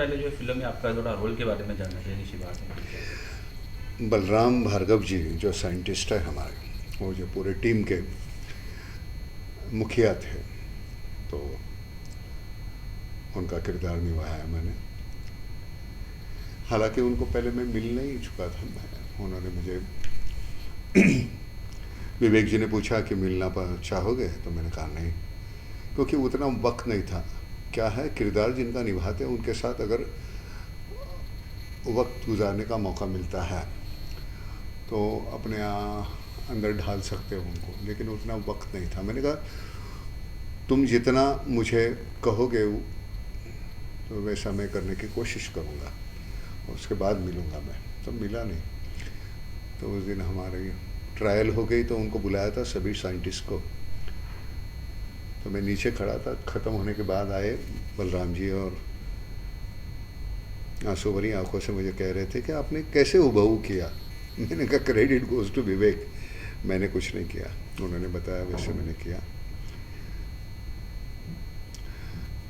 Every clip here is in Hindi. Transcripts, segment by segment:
पहले जो फिल्म में आपका थोड़ा रोल के बारे में जानना चाहिए निशी बात है। बलराम भार्गव जी जो साइंटिस्ट है हमारे, वो जो पूरे टीम के मुखिया थे, तो उनका किरदार निभाया है मैंने। हालांकि उनको पहले मैं मिल नहीं चुका था, उन्होंने मुझे विवेक जी ने पूछा कि मिलना चाहोगे, तो मैंने कहा नहीं, क्योंकि उतना वक्त नहीं था। क्या है, किरदार जिनका निभाते हैं उनके साथ अगर वक्त गुजारने का मौका मिलता है तो अपने अंदर ढाल सकते हो उनको, लेकिन उतना वक्त नहीं था। मैंने कहा तुम जितना मुझे कहोगे तो वैसा मैं करने की कोशिश करूँगा, उसके बाद मिलूँगा मैं। तो मिला नहीं। तो उस दिन हमारी ट्रायल हो गई, तो उनको बुलाया था सभी साइंटिस्ट को। तो मैं नीचे खड़ा था, ख़त्म होने के बाद आए बलराम जी और आंसू भरी आंखों से मुझे कह रहे थे कि आपने कैसे हुबहू किया। मैंने कहा क्रेडिट गोज़ टू विवेक, मैंने कुछ नहीं किया, उन्होंने बताया वैसे मैंने किया।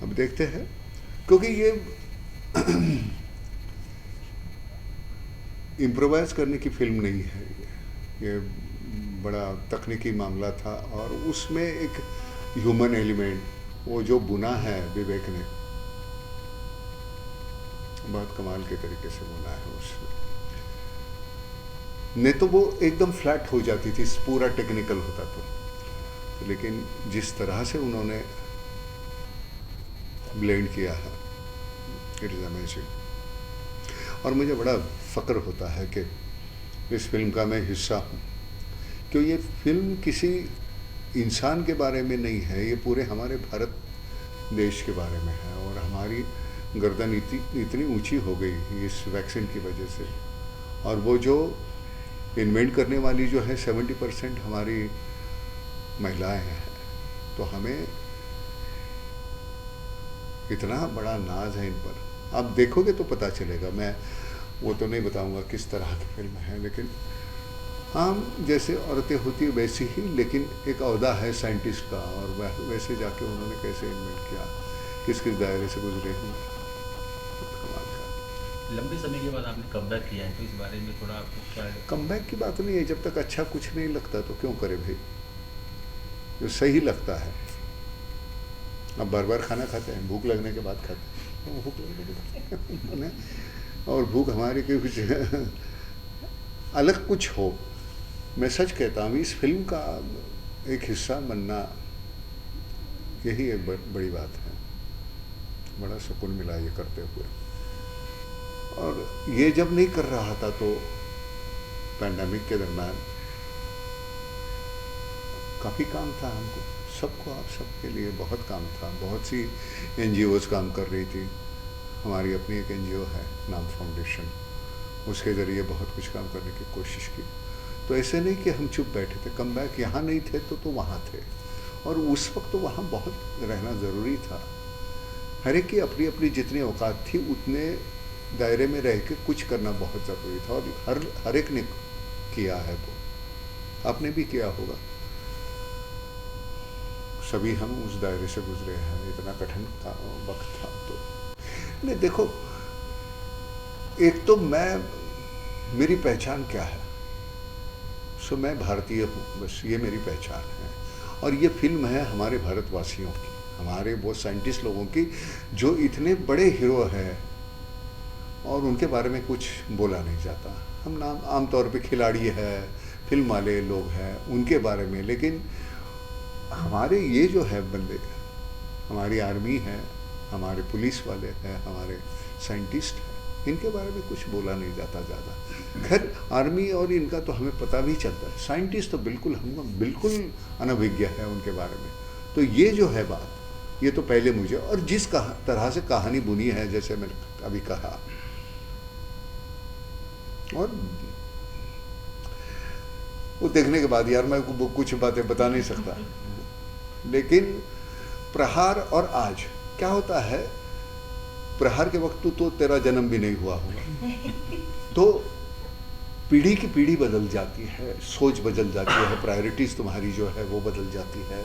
अब देखते हैं, क्योंकि ये इम्प्रोवाइज़ करने की फिल्म नहीं है, ये बड़ा तकनीकी मामला था और उसमें एक ह्यूमन एलिमेंट, वो जो बुना है विवेक ने, बहुत कमाल के तरीके से बुना है उसने। नहीं तो वो एकदम फ्लैट हो जाती थी, पूरा टेक्निकल होता तो लेकिन जिस तरह से उन्होंने ब्लेंड किया है, इट इज़ अमेजिंग। और मुझे बड़ा फ़क्र होता है कि इस फिल्म का मैं हिस्सा हूँ, क्यों ये फिल्म किसी इंसान के बारे में नहीं है, ये पूरे हमारे भारत देश के बारे में है। और हमारी गर्दन इतनी ऊंची हो गई इस वैक्सीन की वजह से, और वो जो इन्वेंट करने वाली जो है 70% हमारी महिलाएं हैं। तो हमें इतना बड़ा नाज है इन पर। आप देखोगे तो पता चलेगा, मैं वो तो नहीं बताऊंगा किस तरह की फिल्म है, लेकिन आम जैसे औरतें होती है वैसी ही, लेकिन एक अहदा है साइंटिस्ट का, और वैसे जाके उन्होंने कैसे इन्वेंट किया, किस किस दायरे से गुजरे हैं, कमाल का। लंबे समय के बाद आपने कमबैक किया है, तो इस बारे में थोड़ा आपको क्या है? कमबैक की बात नहीं है, जब तक अच्छा कुछ नहीं लगता तो क्यों करे भाई, जो सही लगता है। अब बार बार खाना खाते हैं, भूख लगने के बाद खाते हैं, भूख लगने के बाद और भूख हमारी की कुछ अलग कुछ हो। मैं सच कहता हूँ, इस फिल्म का एक हिस्सा बनना यही एक बड़ी बात है। बड़ा सुकून मिला ये करते हुए। और ये जब नहीं कर रहा था तो पैंडेमिक के दरम्यान काफ़ी काम था हमको सबको, आप सबके लिए बहुत काम था। बहुत सी NGOs काम कर रही थी, हमारी अपनी एक NGO है नाम फाउंडेशन, उसके ज़रिए बहुत कुछ काम करने की कोशिश की। तो ऐसे नहीं कि हम चुप बैठे थे। कमबैक यहाँ नहीं थे तो वहाँ थे, और उस वक्त तो वहाँ बहुत रहना ज़रूरी था। हर एक की अपनी अपनी जितनी औकात थी उतने दायरे में रह के कुछ करना बहुत ज़रूरी था, और हर एक ने किया है, तो आपने भी किया होगा। सभी हम उस दायरे से गुजरे हैं, इतना कठिन वक्त था। तो नहीं, देखो, एक तो मेरी पहचान क्या है, सो मैं भारतीय हूँ, बस ये मेरी पहचान है। और ये फिल्म है हमारे भारतवासियों की, हमारे वो साइंटिस्ट लोगों की जो इतने बड़े हीरो हैं और उनके बारे में कुछ बोला नहीं जाता। हम नाम आमतौर पे खिलाड़ी है, फिल्म वाले लोग हैं उनके बारे में, लेकिन हमारे ये जो है बंदे, हमारी आर्मी है, हमारे पुलिस वाले हैं, हमारे साइंटिस्ट हैं, इनके बारे में कुछ बोला नहीं जाता ज़्यादा। खैर आर्मी और इनका तो हमें पता भी चलता है, साइंटिस्ट तो बिल्कुल हमको बिल्कुल अनभिज्ञ है उनके बारे में। तो ये जो है बात, ये तो पहले मुझे, और जिस तरह से कहानी बुनी है, जैसे मैंने अभी कहा, और वो देखने के बाद यार मैं कुछ बातें बता नहीं सकता। लेकिन प्रहार और आज क्या होता है, प्रहार के वक्त तो तेरा जन्म भी नहीं हुआ होगा, तो पीढ़ी की पीढ़ी बदल जाती है, सोच बदल जाती है, प्रायोरिटीज तुम्हारी जो है वो बदल जाती है।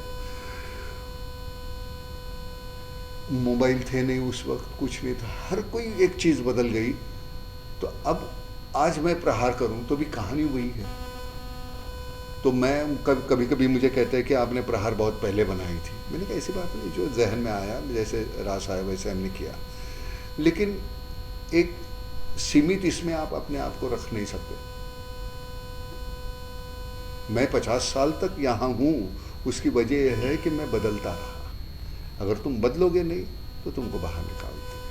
मोबाइल थे नहीं उस वक्त, कुछ नहीं था, हर कोई एक चीज़ बदल गई। तो अब आज मैं प्रहार करूं तो भी कहानी वही है। तो मैं कभी कभी मुझे कहते हैं कि आपने प्रहार बहुत पहले बनाई थी। मैंने कहा ऐसी बात नहीं, जो जहन में आया, जैसे रास आया वैसे हमने किया, लेकिन एक सीमित इसमें आप अपने आप को रख नहीं सकते। मैं 50 साल तक यहाँ हूँ, उसकी वजह यह है कि मैं बदलता रहा। अगर तुम बदलोगे नहीं तो तुमको बाहर निकालते हैं।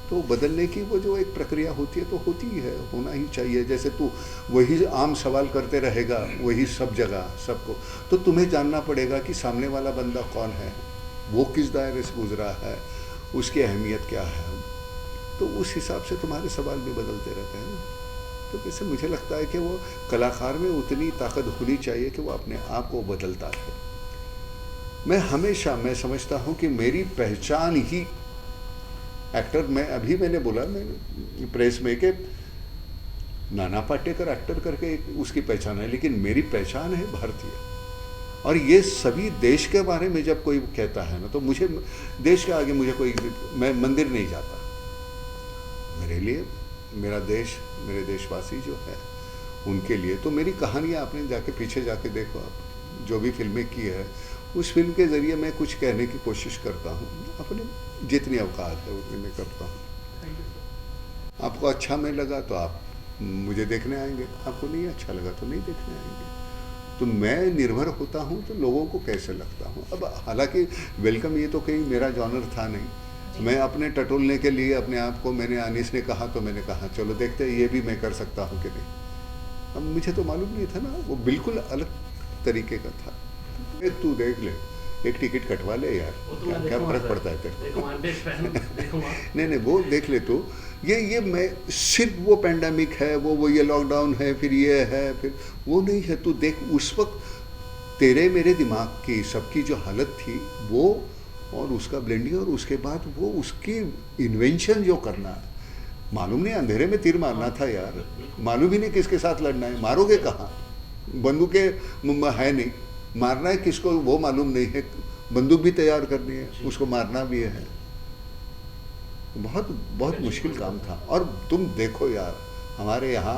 तो बदलने की वो जो एक प्रक्रिया होती है तो होती ही है, होना ही चाहिए। जैसे तू वही आम सवाल करते रहेगा वही सब जगह सबको, तो तुम्हें जानना पड़ेगा कि सामने वाला बंदा कौन है, वो किस दायरे से गुजरा है, उसकी अहमियत क्या है। तो उस हिसाब से तुम्हारे सवाल भी बदलते रहते हैं ना। तो वैसे मुझे लगता है कि वो कलाकार में उतनी ताकत होनी चाहिए कि वो अपने आप को बदलता रहे। मैं समझता हूँ कि मेरी पहचान ही एक्टर, मैंने बोला मैं प्रेस में कि नाना पाटेकर एक्टर करके एक उसकी पहचान है, लेकिन मेरी पहचान है भारतीय। और ये सभी देश के बारे में जब कोई कहता है ना, तो मुझे देश के आगे मुझे कोई, मैं मंदिर नहीं जाता। मेरे लिए मेरा देश, मेरे देशवासी जो है उनके लिए, तो मेरी कहानियाँ आपने जाके पीछे जाके देखो, आप जो भी फिल्में की है उस फिल्म के ज़रिए मैं कुछ कहने की कोशिश करता हूँ, अपने जितनी अवकात है उतनी मैं करता हूँ। आपको अच्छा में लगा तो आप मुझे देखने आएंगे, आपको नहीं अच्छा लगा तो नहीं देखने आएंगे। तो मैं निर्भर होता हूँ तो लोगों को कैसे लगता हूँ। अब हालांकि वेलकम ये तो कहीं मेरा जॉनर था नहीं, मैं अपने टटोलने के लिए अपने आप को, मैंने अनीस ने कहा तो मैंने कहा चलो देखते हैं ये भी मैं कर सकता हूँ कि नहीं। अब मुझे तो मालूम नहीं था ना, वो बिल्कुल अलग तरीके का था। तू देख ले, एक टिकट कटवा ले यार, क्या फर्क पड़ता है तेरे को। नहीं वो देख ले। तो ये मैं सिर्फ वो पेंडेमिक है, वो ये लॉकडाउन है, फिर ये है, फिर वो नहीं है। तू देख उस वक्त तेरे मेरे दिमाग की सबकी जो हालत थी वो, और उसका ब्लेंडिंग, और उसके बाद वो उसकी इन्वेंशन जो करना है, मालूम नहीं अंधेरे में तीर मारना था यार, मालूम ही नहीं किसके साथ लड़ना है, मारोगे कहाँ, बंदूकें है नहीं, मारना है किसको वो मालूम नहीं है, बंदूक भी तैयार करनी है, उसको मारना भी है। बहुत बहुत मुश्किल काम था। और तुम देखो यार हमारे यहाँ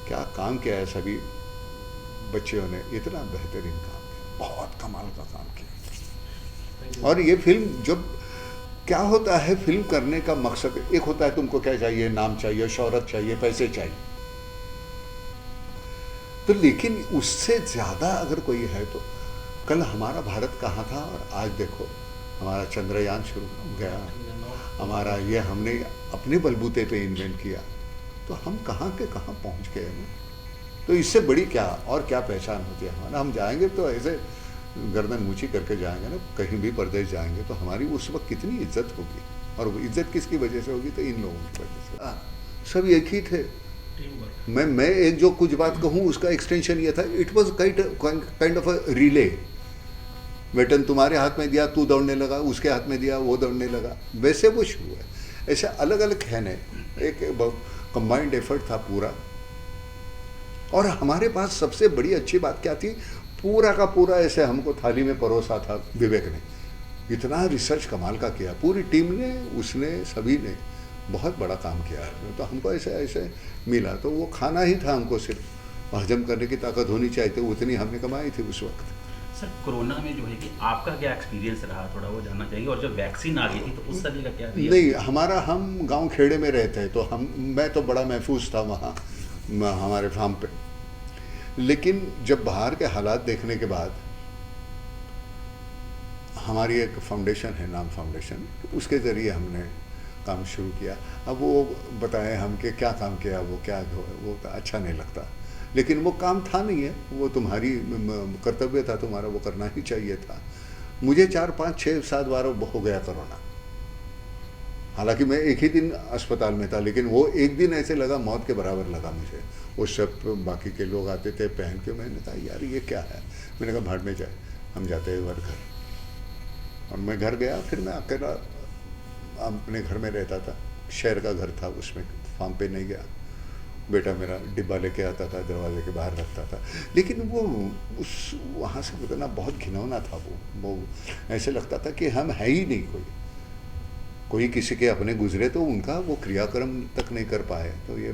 क्या काम किया है सभी बच्चियों ने, इतना बेहतरीन काम किया, बहुत कमाल का काम किया। और ये फिल्म जब क्या होता है, फिल्म करने का मकसद एक होता है, तुमको क्या चाहिए, नाम चाहिए, शोहरत चाहिए, पैसे चाहिए, तो लेकिन उससे ज़्यादा अगर कोई है तो कल हमारा भारत कहाँ था और आज देखो हमारा चंद्रयान शुरू हो गया, हमारा ये हमने अपने बलबूते पे इन्वेंट किया, तो हम कहाँ के कहाँ पहुँच गए हैं। तो इससे बड़ी क्या और क्या पहचान होती है हमारा। हम जाएंगे तो ऐसे गर्दन ऊंची करके जाएंगे ना, कहीं भी प्रदेश जाएंगे तो हमारी उस वक्त कितनी इज्जत होगी, और वो इज्जत किसकी वजह से होगी, तो इन लोगों की वजह से। सब एक ही थे। मैं एक जो कुछ बात कहूँ उसका एक्सटेंशन ये था, it was kind of a relay. Baton तुम्हारे हाथ में दिया, तू दौड़ने लगा, उसके हाथ में दिया, वो दौड़ने लगा, वैसे वो शुरू है। ऐसे अलग अलग कहने, एक कंबाइंड एफर्ट था पूरा। और हमारे पास सबसे बड़ी अच्छी बात क्या थी, पूरा का पूरा ऐसे हमको थाली में परोसा था विवेक ने। इतना रिसर्च कमाल का किया पूरी टीम ने, उसने, सभी ने बहुत बड़ा काम किया। तो हमको ऐसे ऐसे मिला, तो वो खाना ही था हमको, सिर्फ हजम करने की ताकत होनी चाहिए थी, उतनी हमने कमाई थी उस वक्त। सर कोरोना में जो है कि आपका क्या एक्सपीरियंस रहा, थोड़ा वो जानना चाहिए। और जब वैक्सीन आ गई थी तो उस समय का क्या रिएक्शन? नहीं, हमारा, हम गांव खेड़े में रहते हैं तो मैं तो बड़ा महफूज था वहाँ हमारे फार्म पे। लेकिन जब बाहर के हालात देखने के बाद, हमारी एक फाउंडेशन है, नाम फाउंडेशन, उसके ज़रिए हमने काम शुरू किया। अब वो बताएं हम कि क्या काम किया, वो क्या, वो अच्छा नहीं लगता, लेकिन वो काम था नहीं है, वो तुम्हारी कर्तव्य था तुम्हारा, वो करना ही चाहिए था। मुझे 4, 5, 6, 7 बार हो गया कोरोना। हालांकि मैं एक ही दिन अस्पताल में था, लेकिन वो एक दिन ऐसे लगा मौत के बराबर लगा मुझे। वो सब बाकी के लोग आते थे पहन के, मैंने कहा यार ये क्या है, मैंने कहा भाड़ में जाए, हम जाते हैं घर। और मैं घर गया, फिर मैं अकेला अपने घर में रहता था, शहर का घर था, उसमें फार्म पे नहीं गया। बेटा मेरा डिब्बा लेके आता था, दरवाजे के बाहर रखता था। लेकिन वो उस वहाँ से गुजरना बहुत घिनौना था। वो ऐसे लगता था कि हम है ही नहीं कोई। कोई किसी के अपने गुजरे तो उनका वो क्रियाक्रम तक नहीं कर पाए, तो ये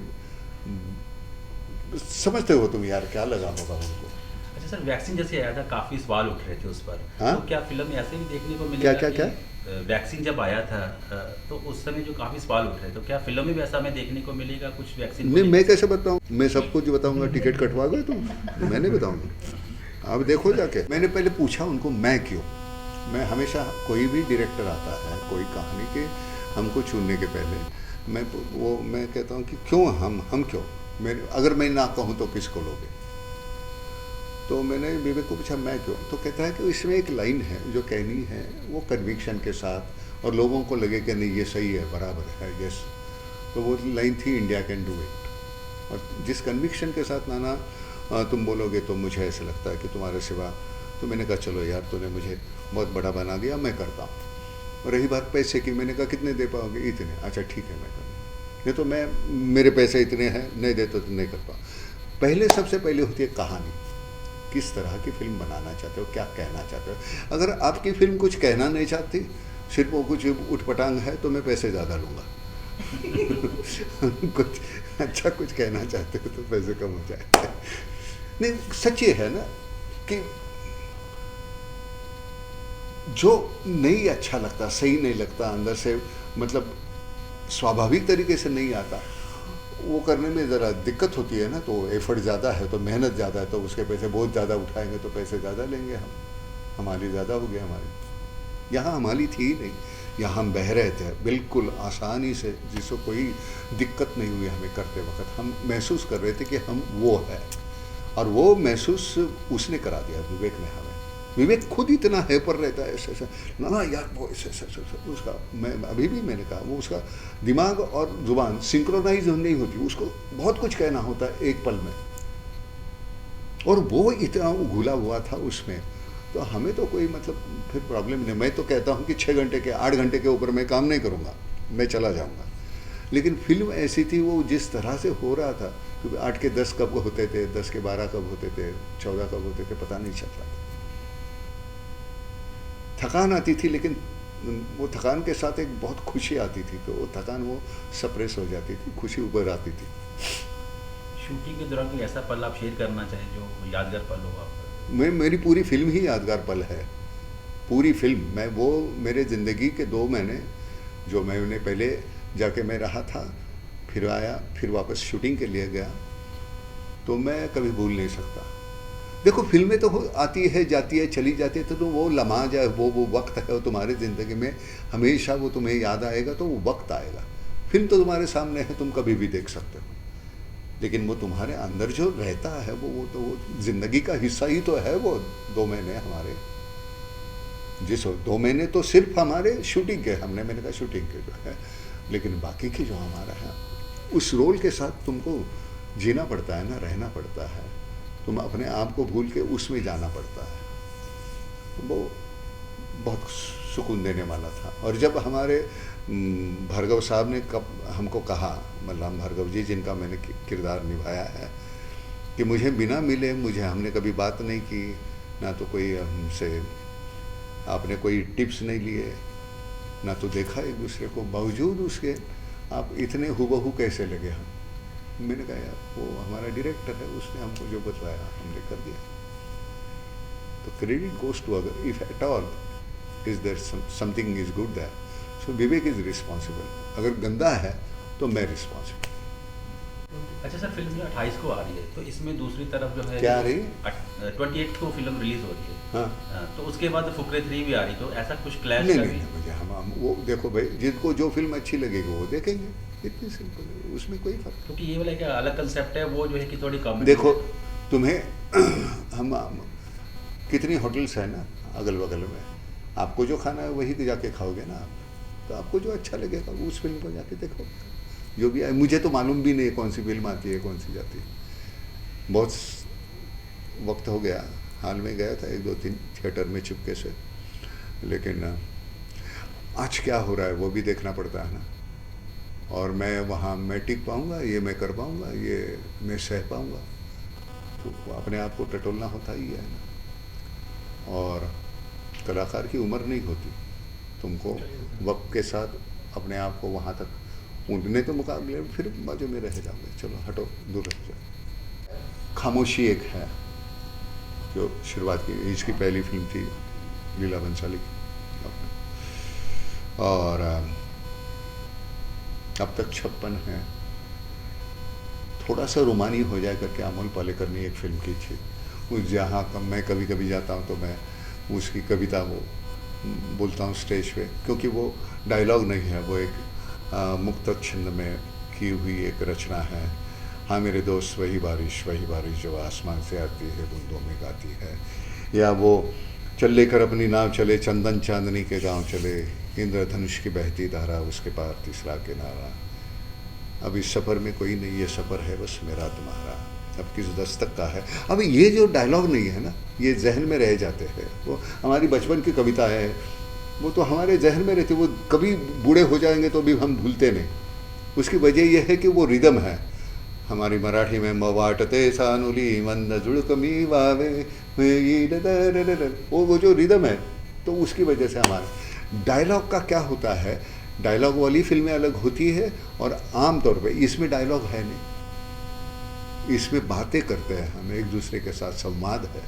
समझते हो तुम यार, क्या लगा होगा उनको। अच्छा सर, वैक्सीन जैसे आया था काफ़ी सवाल उठ रहे थे उस पर, हाँ? तो क्या फिल्म में ऐसे भी देखने को मिलेगा क्या क्या कि वैक्सीन जब आया था तो उस समय जो काफ़ी सवाल उठ रहे थे, तो क्या फिल्म में भी ऐसा हमें देखने को मिलेगा कुछ वैक्सीन को नहीं, मैं लेकर? कैसे बताऊं, मैं सब कुछ बताऊंगा, टिकट कटवा गए तुम, मैं नहीं बताऊंगा। अब देखो जाके, मैंने पहले पूछा उनको मैं क्यों। मैं हमेशा, कोई भी डायरेक्टर आता है कोई कहानी के हमको चुनने के पहले, मैं कहता हूँ कि क्यों हम क्यों, अगर मैं ना कहूँ तो किसको लोगे। तो मैंने विवेक को पूछा मैं क्यों, तो कहता है कि इसमें एक लाइन है जो कहनी है वो कन्विक्शन के साथ, और लोगों को लगे कि नहीं ये सही है, बराबर है, यस। तो वो लाइन थी इंडिया कैन डू इट। और जिस कन्विक्शन के साथ नाना तुम बोलोगे तो मुझे ऐसा लगता है कि तुम्हारे सिवा, तो मैंने कहा चलो यार तूने मुझे बहुत बड़ा बना दिया, मैं करता हूँ। और रही बात पैसे की, मैंने कहा कितने दे पाओगे, इतने, अच्छा ठीक है मैं करूँगा, नहीं तो मैं, मेरे पैसे इतने हैं, नहीं देते तो नहीं कर पाऊँ। पहले सबसे पहले होती है कहानी, किस तरह की फिल्म बनाना चाहते हो, क्या कहना चाहते हो। अगर आपकी फिल्म कुछ कहना नहीं चाहती, सिर्फ वो कुछ उठपटांग है, तो मैं पैसे ज़्यादा लूँगा। कुछ अच्छा कुछ कहना चाहते हो तो पैसे कम हो जाए। नहीं, सच ये है ना कि जो नहीं अच्छा लगता, सही नहीं लगता, अंदर से मतलब स्वाभाविक तरीके से नहीं आता, वो करने में ज़रा दिक्कत होती है ना। तो एफर्ट ज़्यादा है तो मेहनत ज़्यादा है, तो उसके पैसे बहुत ज़्यादा उठाएंगे तो पैसे ज़्यादा लेंगे हम, हमारी ज़्यादा हो गई हमारी। यहाँ हमारी थी ही नहीं, यहाँ हम बह रहे थे बिल्कुल आसानी से, जिसको कोई दिक्कत नहीं हुई हमें करते वक्त। हम महसूस कर रहे थे कि हम वो है, और वो महसूस उसने करा दिया, विवेक ने हमें। विवेक खुद इतना हैपर रहता है, ऐसे ऐसे ना यार वो ऐसे उसका, मैं अभी भी मैंने कहा, वो उसका दिमाग और जुबान सिंक्रोनाइज नहीं होती, उसको बहुत कुछ कहना होता है एक पल में, और वो इतना घुला हुआ था उसमें। तो हमें तो कोई मतलब फिर प्रॉब्लम नहीं। मैं तो कहता हूँ कि 6 घंटे के 8 घंटे के ऊपर मैं काम नहीं करूँगा, मैं चला जाऊँगा। लेकिन फिल्म ऐसी थी, वो जिस तरह से हो रहा था, क्योंकि 8 के 10 कब होते थे, 10 के 12 कब होते थे, 14 कब होते थे, पता नहीं चलता था। थकान आती थी, लेकिन वो थकान के साथ एक बहुत खुशी आती थी, तो वो थकान वो सप्रेस हो जाती थी, खुशी ऊपर आती थी। शूटिंग के दौरान कोई ऐसा पल आप शेयर करना चाहें जो यादगार पल हो आपका? मेरी पूरी फिल्म ही यादगार पल है, पूरी फिल्म। मैं वो, मेरे ज़िंदगी के 2 महीने जो मैंने पहले जाके मैं रहा था, फिर आया, फिर वापस शूटिंग के लिए गया, तो मैं कभी भूल नहीं सकता। देखो फिल्में तो आती है जाती है चली जाती है, तो वो लम्हा जाए, वो वक्त है, वो तुम्हारी ज़िंदगी में हमेशा वो तुम्हें याद आएगा, तो वो वक्त आएगा। फिल्म तो तुम्हारे सामने है, तुम कभी भी देख सकते हो, लेकिन वो तुम्हारे अंदर जो रहता है वो तो वो ज़िंदगी का हिस्सा ही तो है। वो 2 महीने हमारे, जिस 2 महीने तो सिर्फ हमारे शूटिंग के, मैंने कहा शूटिंग के जो है, लेकिन बाकी की जो हमारा है, उस रोल के साथ तुमको जीना पड़ता है ना, रहना पड़ता है, तुम अपने आप को भूल के उसमें जाना पड़ता है। तो वो बहुत सुकून देने वाला था। और जब हमारे भार्गव साहब ने कब हमको कहा, मल्लाम भार्गव जी जिनका मैंने किरदार निभाया है, कि मुझे बिना मिले, हमने कभी बात नहीं की, ना तो कोई हमसे आपने कोई टिप्स नहीं लिए, ना तो देखा एक दूसरे को, बावजूद उसके आप इतने हुबहू कैसे लगे हम। मैंने कहा यार वो हमारा डायरेक्टर है, उसने हमको जो बताया हमने कर दिया। तो क्रेडिट गोज टू, अगर if at all is there something is good there, so Vivek is responsible. अगर गंदा है तो मैं रिस्पॉन्सिबल। अच्छा सर, फिल्म जो 28 को आ रही है, तो इसमें दूसरी तरफ जो है, क्या आ रही? 28 को फिल्म रिलीज हो रही है। हाँ, तो उसके बाद फुकरे 3 भी आ रही, तो ऐसा कुछ क्लैश नहीं का नहीं भी? नहीं, मुझे हम वो देखो भाई, जिनको जो फिल्म अच्छी लगेगी वो देखेंगे, इतनी सिंपल है, उसमें कोई फर्क। क्योंकि ये वाला क्या अलग कंसेप्ट है, वो जो है कि थोड़ी कॉमेडी देखो तुम्हें हम कितनी होटल्स है ना अगल बगल में, आपको जो खाना है वही जाके खाओगे ना आप, तो आपको जो अच्छा लगेगा उस फिल्म को जाके देखो। जो भी है, मुझे तो मालूम भी नहीं कौन सी फिल्म आती है कौन सी जाती है, बहुत वक्त हो गया। हाल में गया था 1-2-3 थिएटर में चुपके से, लेकिन आज क्या हो रहा है वो भी देखना पड़ता है ना। और मैं वहाँ मैं टिक पाऊँगा, ये मैं कर पाऊँगा, ये मैं सह पाऊँगा, तो अपने आप को टटोलना होता ही है ना। और कलाकार की उम्र नहीं होती, तुमको वक्त के साथ अपने आप को वहाँ तक ऊँटने तो मुकाबले में फिर बाजू में रह जाओगे, चलो हटो दूर रह जाओ। खामोशी एक है जो शुरुआत की, इसकी पहली फिल्म थी लीला भंसाली की, और अब तक 56 है। थोड़ा सा रोमानी हो जाए करके अमोल पालेकर ने एक फिल्म की थी, उस जहाँ मैं कभी कभी जाता हूँ तो मैं उसकी कविता वो बोलता हूँ स्टेज पे, क्योंकि वो डायलॉग नहीं है, वो एक मुक्त छंद में की हुई एक रचना है। हाँ मेरे दोस्त वही बारिश जो आसमान से आती है बूंदों में गाती है, या वो चल लेकर अपनी नाव चले चंदन चांदनी के गांव चले, इंद्रधनुष की बहती धारा उसके पार तीसरा किनारा, अब इस सफ़र में कोई नहीं, ये सफ़र है बस मेरा तुम्हारा, अब किस दस्तक का है। अब ये जो डायलॉग नहीं है ना, ये जहन में रह जाते हैं। वो हमारी बचपन की कविता है, वो तो हमारे जहन में रहती, वो कभी बूढ़े हो जाएंगे तो भी हम भूलते नहीं। उसकी वजह यह है कि वो रिदम है हमारी मराठी में, मवाटते सानुली मंद जुड़कमी वावे, वो जो रिदम है, तो उसकी वजह से हमारे डायलॉग का क्या होता है, डायलॉग वाली फिल्में अलग होती है और आम तौर पे इसमें डायलॉग है नहीं, इसमें बातें करते हैं हम एक दूसरे के साथ, संवाद है,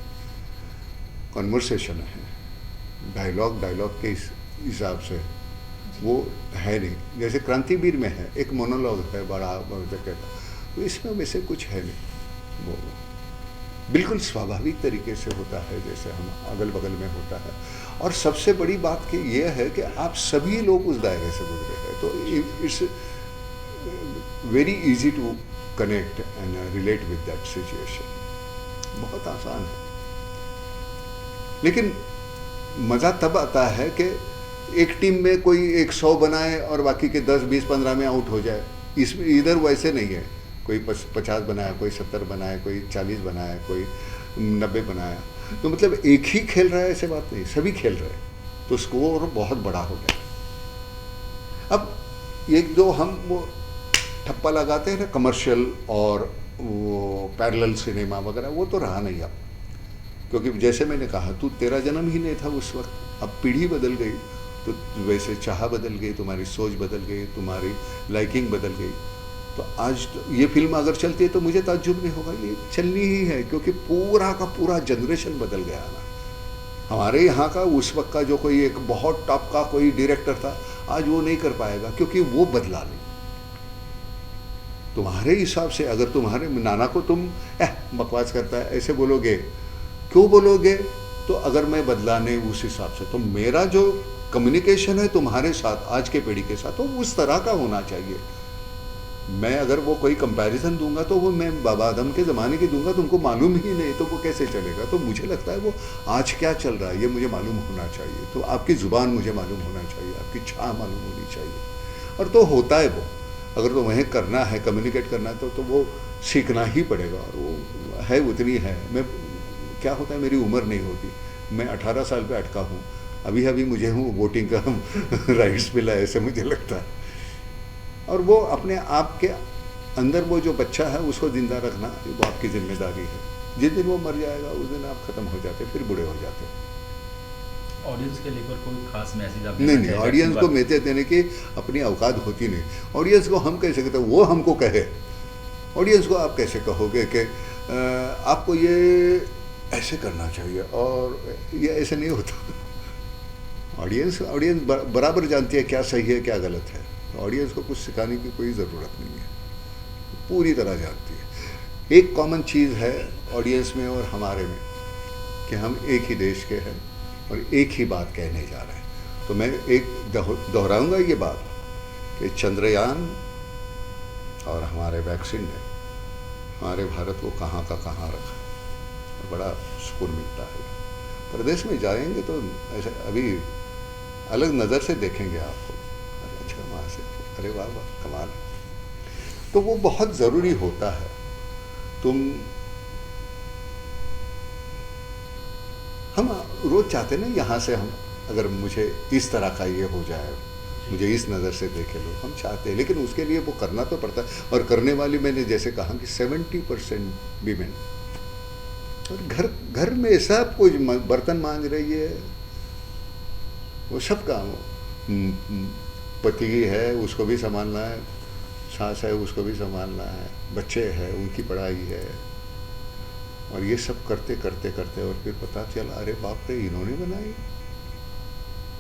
कन्वर्सेशन है। डायलॉग के हिसाब से वो है नहीं। जैसे क्रांतिवीर में है एक मोनोलॉग है बड़ा कहता, तो इसमें वैसे कुछ है नहीं, वो बिल्कुल स्वाभाविक तरीके से होता है जैसे हम अगल बगल में होता है। और सबसे बड़ी बात कि ये है कि आप सभी लोग उस दायरे से गुजरे हैं, तो it's very easy to connect and relate with that situation. बहुत आसान है, लेकिन मज़ा तब आता है कि एक टीम में कोई 100 बनाए और बाकी के 10, 20, 15 में आउट हो जाए। इसमें इधर वैसे नहीं है, कोई 50 बनाया, कोई 70 बनाया, कोई 40 बनाया, कोई 90 बनाया, तो मतलब एक ही खेल रहा है ऐसे बात नहीं, सभी खेल रहे हैं, तो स्कोर बहुत बड़ा हो गया। अब एक दो हम वो ठप्पा लगाते हैं ना कमर्शियल और वो पैरेलल सिनेमा वगैरह, वो तो रहा नहीं अब, क्योंकि जैसे मैंने कहा तू तेरा जन्म ही नहीं था उस वक्त। अब पीढ़ी बदल गई, तो वैसे चाह बदल गई, तुम्हारी सोच बदल गई, तुम्हारी लाइकिंग बदल गई। तो आज तो ये फिल्म अगर चलती है तो मुझे ताज्जुब नहीं होगा, ये चलनी ही है, क्योंकि पूरा का पूरा जनरेशन बदल गया ना। हमारे यहाँ का उस वक्त का जो कोई एक बहुत टॉप का कोई डायरेक्टर था, आज वो नहीं कर पाएगा, क्योंकि वो बदला नहीं। तुम्हारे हिसाब से अगर तुम्हारे नाना को तुम बकवास करता है ऐसे बोलोगे, क्यों बोलोगे? तो अगर मैं बदला नहीं उस हिसाब से, तो मेरा जो कम्युनिकेशन है तुम्हारे साथ आज के पीढ़ी के साथ, तो उस तरह का होना चाहिए। मैं अगर वो कोई कंपैरिजन दूंगा तो वो मैं बाबा आदम के ज़माने की दूंगा, तुमको मालूम ही नहीं, तो वो कैसे चलेगा? तो मुझे लगता है वो आज क्या चल रहा है ये मुझे मालूम होना चाहिए। तो आपकी ज़ुबान मुझे मालूम होना चाहिए, आपकी छाह मालूम होनी चाहिए, और तो होता है वो। अगर तो वहीं करना है, कम्युनिकेट करना है, तो वो सीखना ही पड़ेगा, और वो है उतनी है। मैं क्या होता है, मेरी उम्र नहीं होती, मैं 18 साल पे अटका हूँ, अभी अभी मुझे वोटिंग का राइट्स मिला है, ऐसे मुझे लगता है। और वो अपने आप के अंदर वो जो बच्चा है उसको जिंदा रखना वो आपकी जिम्मेदारी है। जिस दिन वो मर जाएगा उस दिन आप ख़त्म हो जाते, फिर बूढ़े हो जाते। ऑडियंस के लेकर कोई खास मैसेज आप नहीं, ऑडियंस को मैसेज देने की अपनी औकात होती नहीं। ऑडियंस को हम कैसे कहते हैं, वो हमको कहे। ऑडियंस को आप कैसे कहोगे कि आपको ये ऐसे करना चाहिए, और ये ऐसे नहीं होता। ऑडियंस बराबर जानती है क्या सही है क्या गलत है। ऑडियंस को कुछ सिखाने की कोई ज़रूरत नहीं है, पूरी तरह जानती है। एक कॉमन चीज़ है ऑडियंस में और हमारे में कि हम एक ही देश के हैं और एक ही बात कहने जा रहे हैं। तो मैं एक दोहराऊंगा ये बात कि चंद्रयान और हमारे वैक्सीन ने हमारे भारत को कहाँ का कहाँ रखा, बड़ा सुकून मिलता है। प्रदेश में जाएंगे तो ऐसे अभी अलग नज़र से देखेंगे आपको, अरे अच्छा वहाँ से, अरे वाह वाह कमाल। तो वो बहुत ज़रूरी होता है। हम रोज़ चाहते ना यहाँ से, हम अगर मुझे इस तरह का ये हो जाए, मुझे इस नज़र से देखे लोग, हम चाहते हैं, लेकिन उसके लिए वो करना तो पड़ता है। और करने वाली मैंने जैसे कहा कि 70% वीमेन, और घर में सब कुछ, बर्तन मांज रही है, वो सब काम पति है उसको भी संभालना है, सास है उसको भी संभालना है, बच्चे हैं उनकी पढ़ाई है, और ये सब करते करते करते और फिर पता चला अरे बाप रे इन्होंने बनाई।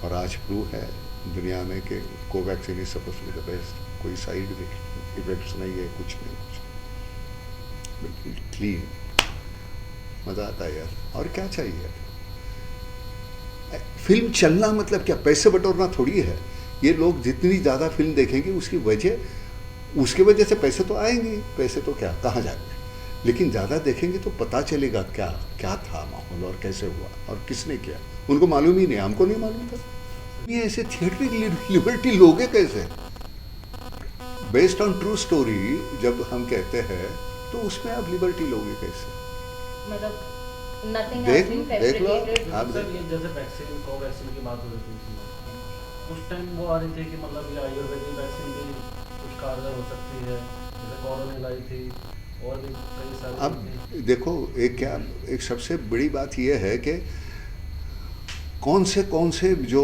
और आज प्रूव है दुनिया में कि Covaxin is suppose to be the best, कोई साइड इफेक्ट्स नहीं है, कुछ नहीं, कुछ बिल्कुल क्लीन, मज़ा आता है यार। और क्या चाहिए? फिल्म चलना मतलब क्या, पैसे बटोरना थोड़ी है। ये लोग जितनी ज़्यादा फिल्म देखेंगे उसके वजह से पैसे तो आएंगे, पैसे तो क्या कहाँ जाएंगे, लेकिन ज़्यादा देखेंगे तो पता चलेगा क्या क्या था माहौल और कैसे हुआ और किसने किया। उनको मालूम ही नहीं, हमको नहीं मालूम था। ये ऐसे थिएटरिक लिबर्टी लोगे कैसे? बेस्ड ऑन ट्रू स्टोरी जब हम कहते हैं तो उसमें आप लिबर्टी लोगे कैसे? मतलब nothing has देख been देख लो fabricated. आप सर ये जैसे वैक्सीन कोवैक्सीन की बात हो रही थी उस टाइम वो आ रही थी कि मतलब ये आयुर्वेदिक वैक्सीन भी कुछ कारगर हो सकती है, जैसे कोरोना लाई थी और भी कई सारी अब थी। देखो एक सबसे बड़ी बात यह है कि कौन से जो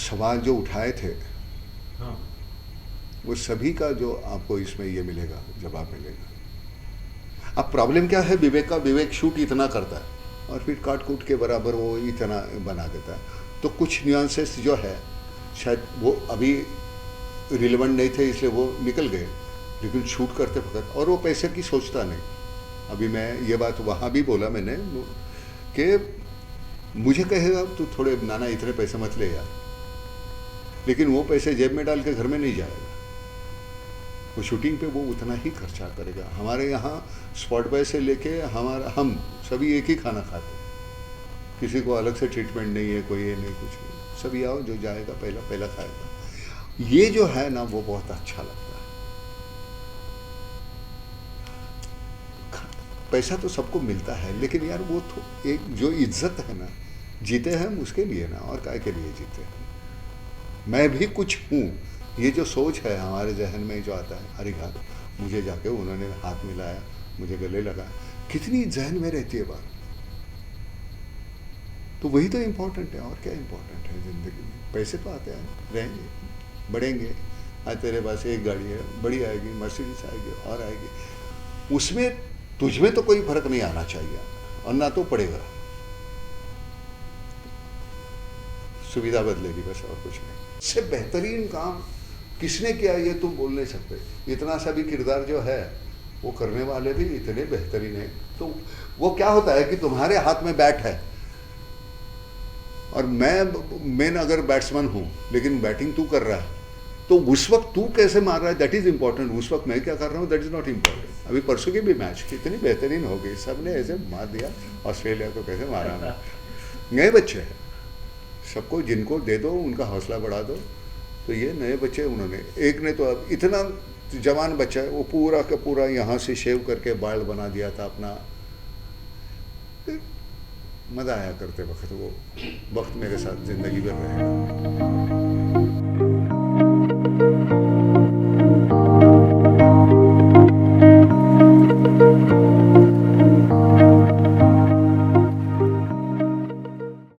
सवाल जो उठाए थे हाँ वो सभी का जो आपको इसमें ये मिलेगा, जवाब मिलेगा। अब प्रॉब्लम क्या है, विवेक शूट इतना करता है और फिर काट कूट के बराबर वो इतना बना देता है, तो कुछ न्यूएंसेस जो है शायद वो अभी रिलेवेंट नहीं थे इसलिए वो निकल गए, लेकिन शूट करते वक्त और वो पैसे की सोचता नहीं। अभी मैं ये बात वहाँ भी बोला मैंने कि मुझे कहेगा तू थोड़े नाना इतने पैसे मत ले यार, लेकिन वो पैसे जेब में डाल के घर में नहीं जाएगा, वो शूटिंग पे वो उतना ही खर्चा करेगा। हमारे यहाँ स्पॉट बॉय से लेके हम सभी एक ही खाना खाते हैं, किसी को अलग से ट्रीटमेंट नहीं है, कोई ये नहीं कुछ नहीं, सभी आओ जो जाएगा पहला खाएगा। ये जो है ना वो बहुत अच्छा लगता है। पैसा तो सबको मिलता है, लेकिन यार वो तो एक जो इज्जत है ना, जीते हैं हम उसके लिए ना, और काय के लिए जीते हैं। मैं भी कुछ हूँ, ये जो सोच है हमारे जहन में जो आता है, अरे यार मुझे जाके उन्होंने हाथ मिलाया, मुझे गले लगाया, कितनी जहन में रहती है बात। तो वही तो इम्पोर्टेंट है, और क्या इम्पोर्टेंट है ज़िंदगी में। पैसे तो आते हैं, रहेंगे, बढ़ेंगे। आज तेरे पास एक गाड़ी है, बड़ी आएगी, मर्सिडीज आएगी और आएगी, उसमें तुझमें तो कोई फर्क नहीं आना चाहिए, और ना तो पड़ेगा। सुविधा बदलेगी बस, और कुछ नहीं। इससे बेहतरीन काम किसने किया ये तुम बोल नहीं सकते। इतना सा भी किरदार जो है वो करने वाले भी इतने बेहतरीन है। तो वो क्या होता है कि तुम्हारे हाथ में बैट है और मैं मेन अगर बैट्समैन हूँ, लेकिन बैटिंग तू कर रहा है, तो उस वक्त तू कैसे मार रहा है दैट इज इंपॉर्टेंट। उस वक्त मैं क्या कर रहा हूँ दैट इज नॉट इम्पॉर्टेंट। अभी परसों की भी मैच कितनी बेहतरीन हो गई, सबने ऐसे मार दिया, ऑस्ट्रेलिया को कैसे मारा। नए बच्चे हैं, सबको जिनको दे दो उनका हौसला बढ़ा दो। तो ये नए बच्चे उन्होंने, एक ने तो अब इतना जवान बच्चा है, वो पूरा का पूरा यहाँ से शेव करके बाल बना दिया था अपना। मज़ा आया करते वक्त, वो वक्त मेरे साथ ज़िंदगी भर रहेगा।